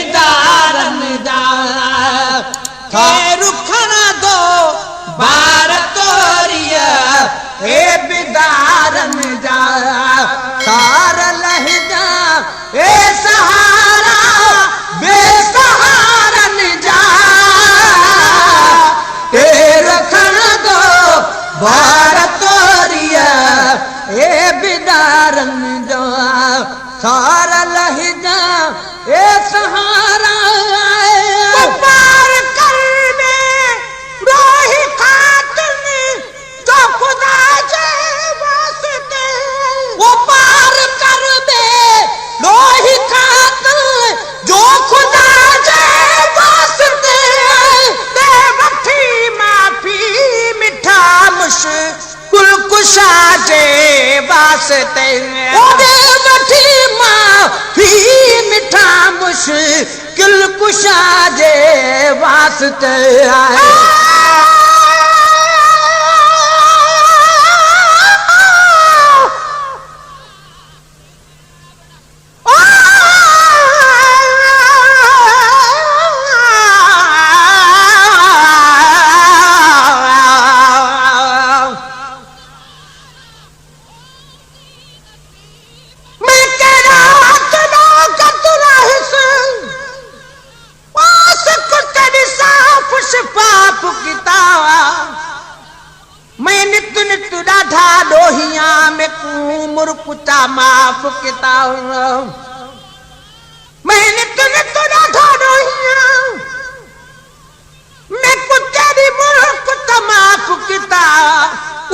बिदारन जा के रुखण दो बार तोरिया ए बिदारन जा सार लहजा ए सहारा बेसहारन जा के रुखण दो बार तोरिया ए बिदारन जा सार लहजा ए सहारा पार कर में रोही खातन जो खुदा के वास्ते वो पार कर में रोही खातन जो खुदा के वास्ते बेवफी माफी मिठा मुश्किल कुशा के वास्ते बेवफी माफी मिठा मुश्किल कुशा जे वास्ते मुरकुता माफ किता मैंने तुझे तुझा था मैं कुत्ते दी मुरकुता माफ किता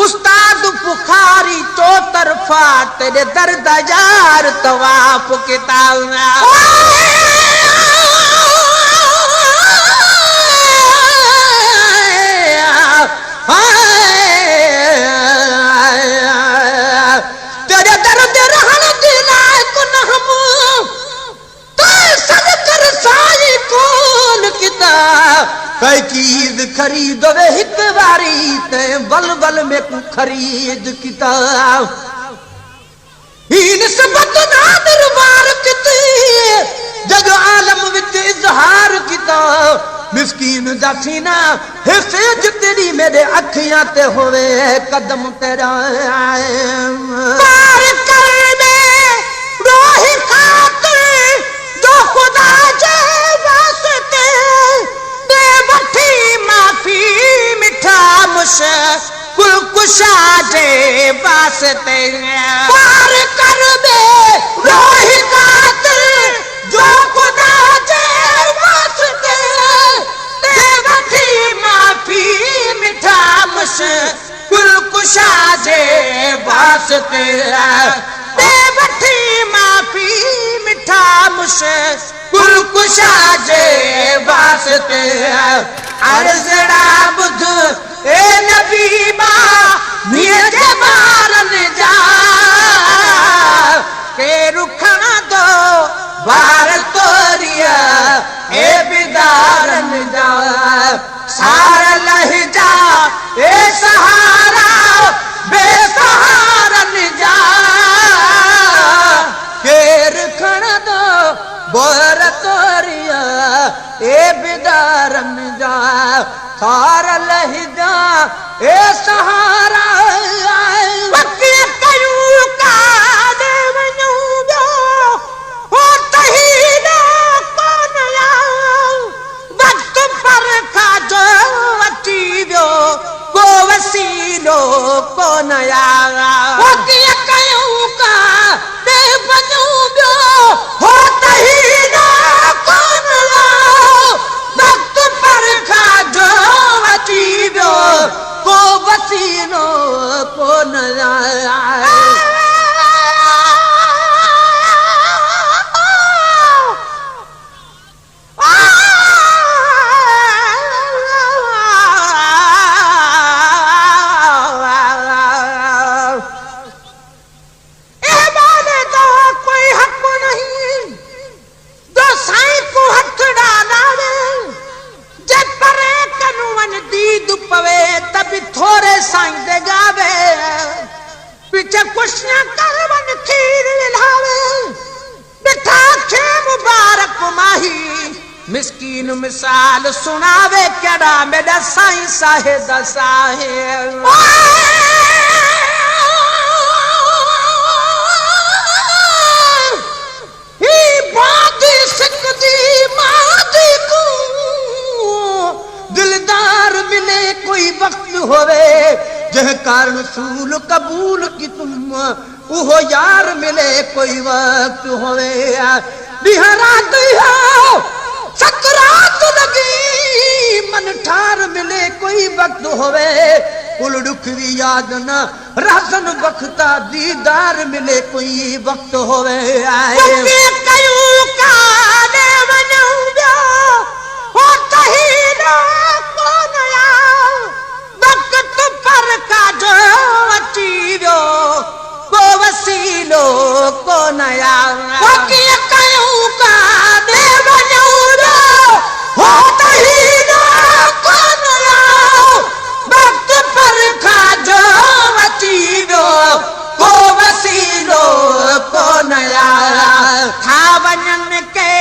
उस्ताद बुखारी तो तरफा तेरे दर्द यार तवाफ किता कई चीज खरीद वे एक बारी ते बल बल में को खरीद किताब ही निस्बत ना दरबार किते जग आलम विच इजहार किताब मिस्कीन दा सीना हिस्से जितनी मेरे अखियां ते होवे कदम तेरा पार कर में रोही खातिर जो खुदा जे वास्ते माफी मिठा मुश्किल कुशा जे वास्ते पार कर दे रोही खातिर जो खुदा जे वास्ते देवठी माफी मिठा मुश्किल कुशा जे वास्ते देवठी माफी मिठा मुश्किल कुशा जे वास्ते अर्ज़ड़ा बुध ए नबी बा मेरे बारन जा के रुखण दो बार तोरिया ए बिदारन जा सार लहजा ए सहारा बेसहारन जा के रुखण दो बार तोरिया ए बिदारन जा सार लहजा ए सहारा वक्ति कयूं का दे वञूं ॿियो हो तही न कोन वक्त पर खाधो अची वियो को वसीलो कोन वक्ति कयूं का दे वञूं ॿियो हो तही न कोन वक्त पर खाधो अची वियो को वसीलो मिस्कीन मिसाल सुनावे केड़ा मेरा साईं साहे दसाहे दिलदार मिले कोई वक्त होवे जह कारण सूल कबूल की तुम उहो यार मिले कोई वक्त होवे बिहरात हो सकरात लगी मन ठार मिले कोई वक्त होवे कुल दुख भी याद न रहसन वक्ता दीदार मिले कोई वक्त होवे आए वसीलो को नया कयूं का देव नूरो होता ही ना को नया वक्त पर खाजो वसीलो को वसीलो को नया था वनन के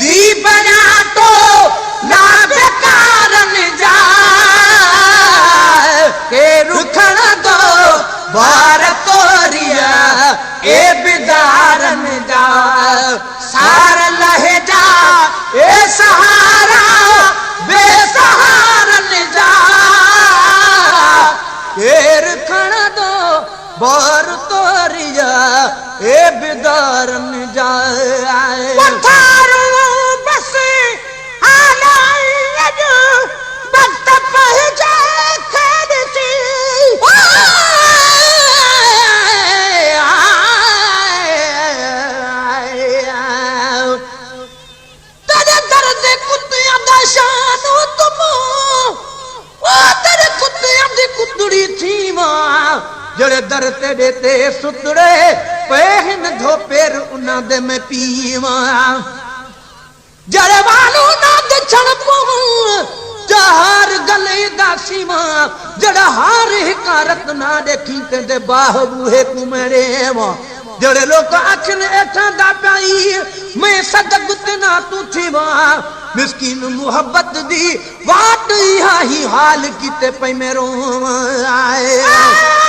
दी बना तो ना बेकारन जा के रुखण दो बार तोरिया ए बिदारन जा सार लहे जा ए सहारा बेसहारन जा केर खण दो बार तोरिया ए बिदारन जा बस वक्त पहुंचे खेद सी जड़े दर तेरे ते सुतड़े पहन धोपेर उना दे में पीवा जड़े वालू ना दछण पू जहार गले दासीमा जड़ा हार हिकारत ना देखी ते बाह बूहे कुमरे वा जड़े लोग अखन एठा दा पाई मैं सदगुत ना तू थी वा मिस्कीन मुहब्बत दी वाट इहा ही हाल कीते पे मेरो आए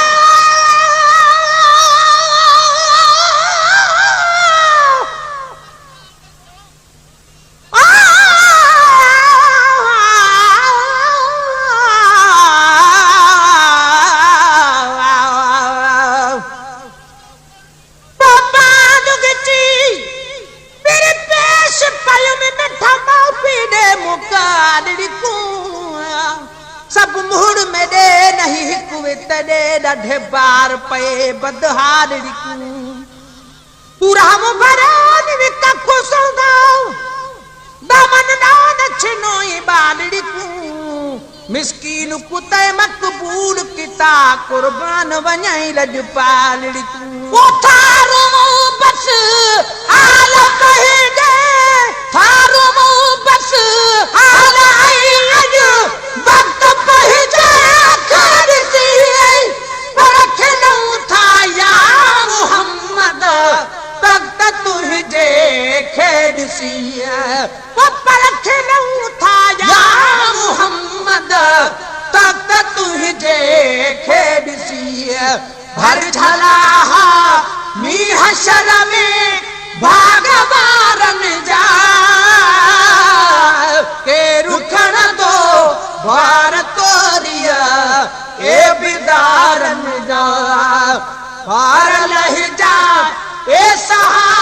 सब मुड़ में दे नहीं कुवित दे डे बार पे बदहार पूरा हम भरान विका कुसल दाओ दामन दान छिनोई बालड़ी को मिस्कीन कुते मकबूल किता कुर्बान वञाई लज पालड़ी को वो थारो बस हाल कहे दे थारो बस हाल आई लज वक्त पहुंचे कर सी परखनू था या मोहम्मद वक्त तुझे खेड सी वो परखनू था या मोहम्मद वक्त तुझे खेड सी भर झला मी हशर में भागवारन जा के रुखण दो बार तोरिया ए बिदारन जा पार लह जा ए सहा